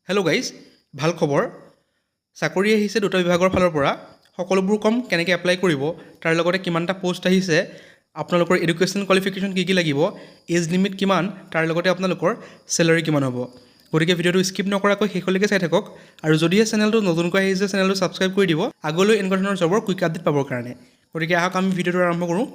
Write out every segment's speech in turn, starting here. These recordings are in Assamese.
হেল্ল' গাইজ, ভাল খবৰ। চাকৰি আহিছে দুটা বিভাগৰ ফালৰ পৰা। সকলোবোৰ কম কেনেকৈ এপ্লাই কৰিব, তাৰ লগতে কিমানটা পোষ্ট আহিছে, আপোনালোকৰ এডুকেশ্যন কোৱালিফিকেশ্যন কি লাগিব, এজ লিমিট কিমান, তাৰ লগতে আপোনালোকৰ চেলাৰী কিমান হ'ব। গতিকে ভিডিঅ'টো স্কিপ নকৰাকৈ শেষলৈকে চাই থাকক। আৰু যদিহে চেনেলটো নতুনকৈ আহিছে চেনেলটো ছাবস্ক্ৰাইব কৰি দিব আগলৈ এনেকুৱা ধৰণৰ জবৰ কুইক আপডেট পাবৰ কাৰণে। গতিকে আহক আমি ভিডিঅ'টো আৰম্ভ কৰোঁ।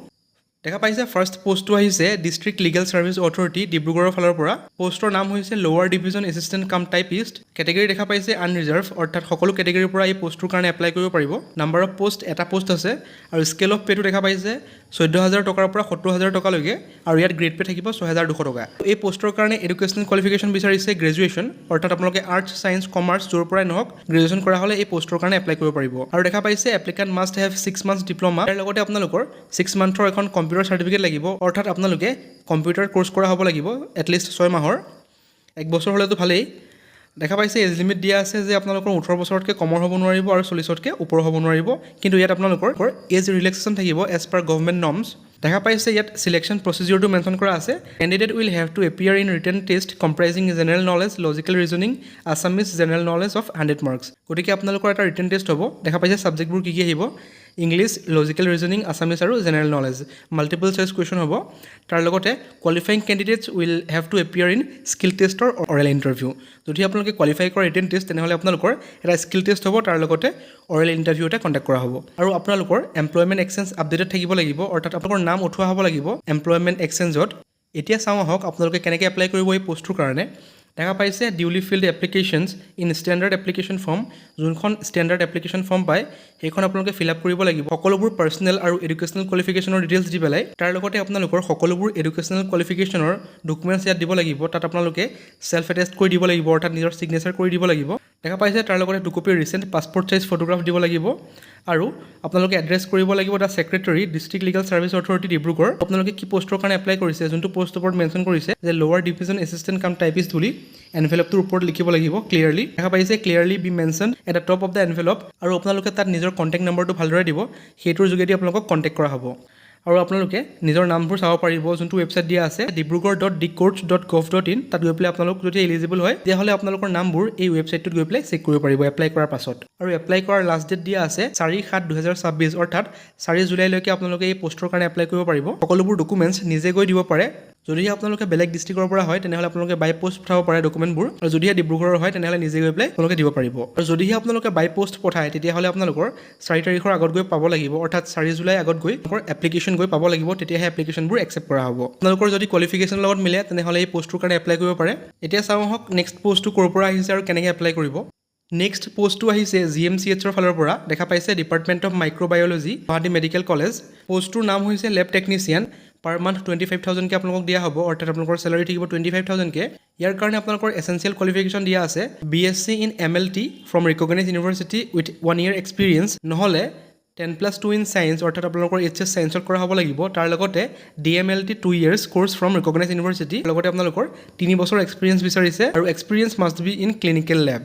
দেখা পাইছে ফাৰ্ষ্ট পোষ্টটো আহিছে ডিষ্ট্ৰিক্ট লিগেল ছাৰ্ভিচ অথৰিটি ডিব্ৰুগড়ৰ ফালৰ পৰা। পোষ্টৰ নাম হৈছে লোৱাৰ ডিভিজন এছিষ্টেণ্ট কাম টাইপিষ্ট। কেটেগৰী দেখা পাইছে আনৰিজাৰ্ভ, অৰ্থাৎ সকলো কেটেগৰীৰ পৰা এই পোষ্টটোৰ কাৰণে এপ্লাই কৰিব পাৰিব। নাম্বাৰ অফ পোষ্ট এটা পোষ্ট আছে আৰু স্কেল অফ পে'টো দেখা পাইছে 14,000 টকাৰ পৰা 70,000 টকালৈকে, আৰু ইয়াত গ্ৰেড পে থাকিব 6,200 টকা। এই পোষ্টৰ কাৰণে এডুকেশ্যনেল কোৱালিফিকেশ্যন বিচাৰিছে গ্ৰেজুৱেশ্যন, অৰ্থাৎ আপোনালোকে আৰ্টছ, ছায়েন্স, কমাৰ্চ য'ৰ পৰাই নহওক গ্ৰেজুৱেশ্যন কৰা হ'লে এই পোষ্টৰ কাৰণে এপ্লাই কৰিব পাৰিব। আৰু দেখা পাইছে applicant must have 6 months diploma, তাৰ লগতে আপোনালোকৰ 6 monthৰ এখন কম্পিউটাৰ চাৰ্টিফিকেট লাগিব, অৰ্থাৎ আপোনালোকে কম্পিউটাৰ কোৰ্চ কৰা হ'ব লাগিব এটলিষ্ট 6 মাহৰ। 1 বছৰ হ'লেতো ভালেই। দেখা পাইছে এজ লিমিট দিয়া আছে যে আপোনালোকৰ 18 বছৰতকৈ কমৰ হ'ব নোৱাৰিব আৰু 40তকৈ ওপৰ হ'ব নোৱাৰিব, কিন্তু ইয়াত আপোনালোকৰ এজ ৰিলেক্সেশ্যন থাকিব এজ পাৰ গভৰ্ণমেণ্ট নৰ্মছ। দেখা পাইছে ইয়াত চিলেকশ্যন প্ৰচিডিউৰটো মেনশ্যন কৰা আছে। Candidate will have to appear in written test comprising general knowledge, logical reasoning, Assamese general knowledge of 100 marks। গতিকে আপোনালোকৰ এটা ৰিটেন টেষ্ট হ'ব। দেখা পাইছে ছাবজেক্টবোৰ কি আহিব, ইংলিছ, লজিকেল ৰিজনিং, আছামিজ আৰু general knowledge. Multiple choice question হ'ব। তাৰ লগতে qualifying candidates will have to appear in skill test or oral interview. যদি আপোনালোকে কোৱালিফাই কৰে ৰিটেন টেষ্ট, তেনেহ'লে আপোনালোকৰ এটা স্কিল টেষ্ট হ'ব, তাৰ লগতে অৰেল ইণ্টাৰভিউ এটা কণ্ডাক্ট কৰা হ'ব। আৰু আপোনালোকৰ এমপ্লয়মেণ্ট এক্সচেঞ্জ আপডেটেড থাকিব লাগিব, অৰ্থাৎ আপোনালোকৰ নাম উঠোৱা হ'ব লাগিব এমপ্লয়মেণ্ট এক্সচেঞ্জত। এতিয়া চাওঁ আহক আপোনালোকে কেনেকৈ এপ্লাই কৰিব এই পোষ্টটোৰ কাৰণে। দেখা পাইছে duly field applications in standard application form. যোনখন ষ্টেণ্ডাৰ্ড এপ্লিকেশ্যন ফৰ্ম পায় সেইখন আপোনালোকে ফিল আপ কৰিব লাগিব সকলোবোৰ পাৰ্চনেল আৰু এডুকেশ্যনেল কোৱালিফিকেশ্যনৰ ডিটেইলছ দি পেলাই। তাৰ লগতে আপোনালোকৰ সকলোবোৰ এডুকেশ্যনেল কোৱালিফিকেশ্যনৰ ডকুমেণ্টছ ইয়াত দিব লাগিব। তাত আপোনালোকে ছেল্ফ এটেষ্ট কৰি দিব লাগিব, অৰ্থাৎ নিজৰ ছিগনেচাৰ কৰি দিব লাগিব। দেখা পাইছে তাৰ লগতে 2 copy recent passport size photograph দিব লাগিব। আৰু আপোনালোকে এড্ৰেছ কৰিব লাগিব the secretary district legal service authority Dibrugarh. আপোনালোকে কি পোষ্টৰ কাৰণে এপ্লাই কৰিছে, যোনটো পোষ্টৰ ওপৰত মেনশ্যন কৰিছে যে লোৱাৰ ডিভিজন এছিষ্টেণ্ট কাম টাইপিষ্ট বুলি, এনভেলপটোৰ ওপৰত লিখিব লাগিব ক্লিয়াৰলি। দেখা পাইছে clearly be mention at the top of the envelope, আৰু আপোনালোকে তাত নিজৰ কণ্টেক্ট নম্বৰটো ভালদৰে দিব, সেইটোৰ যোগেদি আপোনালোকক কণ্টেক্ট কৰা হ'ব। আৰু আপোনালোকে নিজৰ নামবোৰ চাব পাৰিব, যোনটো ৱেবছাইট দিয়া আছে dibrugor.dcourts.gov.in। তাত গৈ পেলাই আপোনালোক যদি এলিজিবল হয় তেতিয়াহ'লে আপোনালোকৰ নামবোৰ এই ৱেবছাইটটোত গৈ পেলাই চেক কৰিব পাৰিব এপ্লাই কৰাৰ পাছত। আৰু এপ্লাই কৰাৰ লাষ্ট ডেট দিয়া আছে 4/7/2026, অৰ্থাৎ 4 জুলাইলৈকে আপোনালোকে এই পোষ্টৰ কাৰণে এপ্লাই কৰিব পাৰিব। সকলোবোৰ ডকুমেণ্টছ নিজে গৈ দিব পাৰে। যদিহে আপোনালোকে বেলেগ ডিষ্ট্ৰিক্টৰ পৰা হয় তেনেহ'লে আপোনালোকে বাই পোষ্ট পঠাব পাৰে ডকুমেণ্টবোৰ, আৰু যদিহে ডিব্ৰুগড়ৰ হয় তেনেহ'লে নিজে গৈ পেলাই আপোনালোকে দিব পাৰিব। আৰু যদিহে আপোনালোকে বাই পোষ্ট পঠায় তেতিয়াহ'লে আপোনালোকৰ 4 তাৰিখৰ আগত গৈ পাব লাগিব, অৰ্থাৎ 4 জুলাই আগত গৈ আপোনালোকৰ এপ্লিকেশ্যন গৈ পাব লাগিব, তেতিয়াহে এপ্লিকেশ্যনবোৰ একচেপ্ট কৰা হ'ব। আপোনালোকৰ যদি কোৱালিফিকেশ্যনৰ লগত মিলে তেনেহ'লে এই পোষ্টটোৰ কাৰণে এপ্লাই কৰিব পাৰে। এতিয়া চাওঁ আহক নেক্সট পোষ্টটো ক'ৰ পৰা আহিছে আৰু কেনেকৈ এপ্লাই কৰিব। নেক্সট পোষ্টটো আহিছে GMCHৰ ফালৰ পৰা। দেখা পাইছে department of microbiology, Guwahati medical college. পোষ্টটোৰ নাম হৈছে লেব টেকনিচিয়ান। পাৰ মান্থ 25,000কৈ আপোনালোকক দিয়া হ'ব, অৰ্থাৎ আপোনালোকৰ চেলাৰী থাকিব 25,000কৈ। ইয়াৰ কাৰণে আপোনালোকৰ এছেঞ্চিয়েল কোৱালিফিকেশ্যন দিয়া আছে BSc in MLT from recognise university with 1 year experience, নহ'লে 10+2 ইন ছায়েন্স, অৰ্থাৎ আপোনালোকৰ HS ছায়েন্সত কৰা হ'ব লাগিব। তাৰ লগতে DMLT 2 years course from recognise university, লগতে আপোনালোকৰ 3 বছৰ এক্সপিৰিয়েঞ্চ বিচাৰিছে, আৰু experience must be in clinical lab.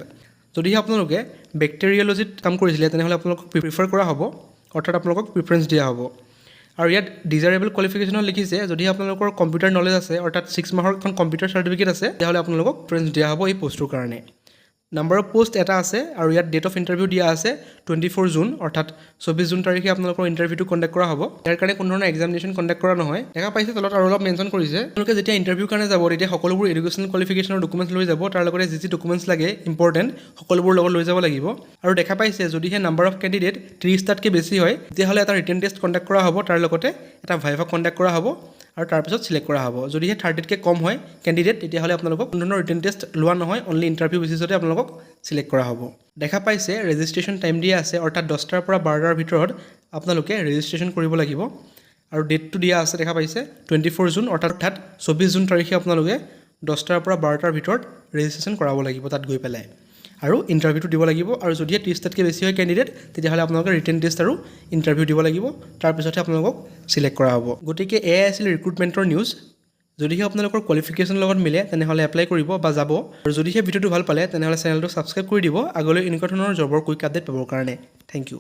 যদিহে আপোনালোকে বেক্টেৰিয়লজিত কাম কৰিছিলে তেনেহ'লে আপোনালোকক প্ৰিফাৰ কৰা হ'ব, অৰ্থাৎ আপোনালোকক প্ৰিফাৰেঞ্চ দিয়া হ'ব। আৰু ইয়াত ডিজাইৰেবল কোৱালিফিকেশ্যনত লিখিছে যদিহে আপোনালোকৰ কম্পিউটাৰ নলেজ আছে, অৰ্থাৎ 6 মাহৰ এখন কম্পিউটাৰ চাৰ্টিফিকেট আছে, তেতিয়াহ'লে আপোনালোকক প্ৰিফাৰেঞ্চ দিয়া হ'ব এই পোষ্টটোৰ কাৰণে। নাম্বাৰ অফ পোষ্ট এটা আছে, আৰু ইয়াত ডেট অফ ইণ্টাৰভিউ দিয়া আছে 24 জুন, অৰ্থাৎ 24 জুন তাৰিখে আপোনালোকৰ ইণ্টাৰভিউটো কণ্ডাক্ট কৰা হ'ব। ইয়াৰ কাৰণে কোনো ধৰণৰ এক্সামিনেশ্যন কণ্ডাক্ট কৰা নহয়। দেখা পাইছে তলত আৰু অলপ মেনশ্যন কৰিছে আপোনালোকে যেতিয়া ইণ্টাৰভিউৰ কাৰণে যাব তেতিয়া সকলোবোৰ এডুকেশ্যনেল কোৱালিফিকেশ্যনৰ ডকুমেণ্টছ লৈ যাব, তাৰ লগতে যি ডকুমেণ্টছ লাগে ইম্পৰ্টেণ্ট সকলোবোৰ লগত লৈ যাব লাগিব। আৰু দেখা পাইছে যদিহে নাম্বাৰ অফ কেণ্ডিডেট 30টাতকৈ বেছি হয় তেতিয়াহ'লে এটা ৰিটেন টেষ্ট কণ্ডাক্ট কৰা হ'ব, তাৰ লগতে এটা ভাইভা কণ্ডাক্ট কৰা হ'ব, আৰু তাৰপিছত চিলেক্ট কৰা হ'ব। যদিহে 30তকৈ কম হয় কেণ্ডিডেট তেতিয়াহ'লে আপোনালোকক কোনো ধৰণৰ ৰিটেন টেষ্ট লোৱা নহয়, অনলি ইণ্টাৰভিউ বেচিছতে আপোনালোকক চিলেক্ট কৰা হ'ব। দেখা পাইছে ৰেজিষ্ট্ৰেশ্যন টাইম দিয়া আছে, অৰ্থাৎ 10টাৰ পৰা 12টাৰ ভিতৰত আপোনালোকে ৰেজিষ্ট্ৰেশ্যন কৰিব লাগিব। আৰু ডেটটো দিয়া আছে দেখা পাইছে 24 জুন, অৰ্থাৎ 24 জুন তাৰিখে আপোনালোকে 10টাৰ পৰা 12টাৰ ভিতৰত ৰেজিষ্ট্ৰেশ্যন কৰাব লাগিব তাত গৈ পেলাই, আৰু ইণ্টাৰভিউটো দিব লাগিব। আৰু যদিহে 30টাতকৈ বেছি হয় কেণ্ডিডেট তেতিয়াহ'লে আপোনালোকে ৰিটেন টেষ্ট আৰু ইণ্টাৰভিউ দিব লাগিব, তাৰপিছতহে আপোনালোকক চিলেক্ট কৰা হ'ব। গতিকে এয়াই আছিল ৰিক্ৰুটমেণ্টৰ নিউজ। যদিহে আপোনালোকৰ কোৱালিফিকেশ্যনৰ লগত মিলে তেনেহ'লে এপ্লাই কৰিব বা যাব। আৰু যদিহে ভিডিঅ'টো ভাল পালে তেনেহ'লে চেনেলটো ছাবস্ক্ৰাইব কৰি দিব আগলৈ এনেকুৱা ধৰণৰ জবৰ কুইক আপডেট পাবৰ কাৰণে। Thank U.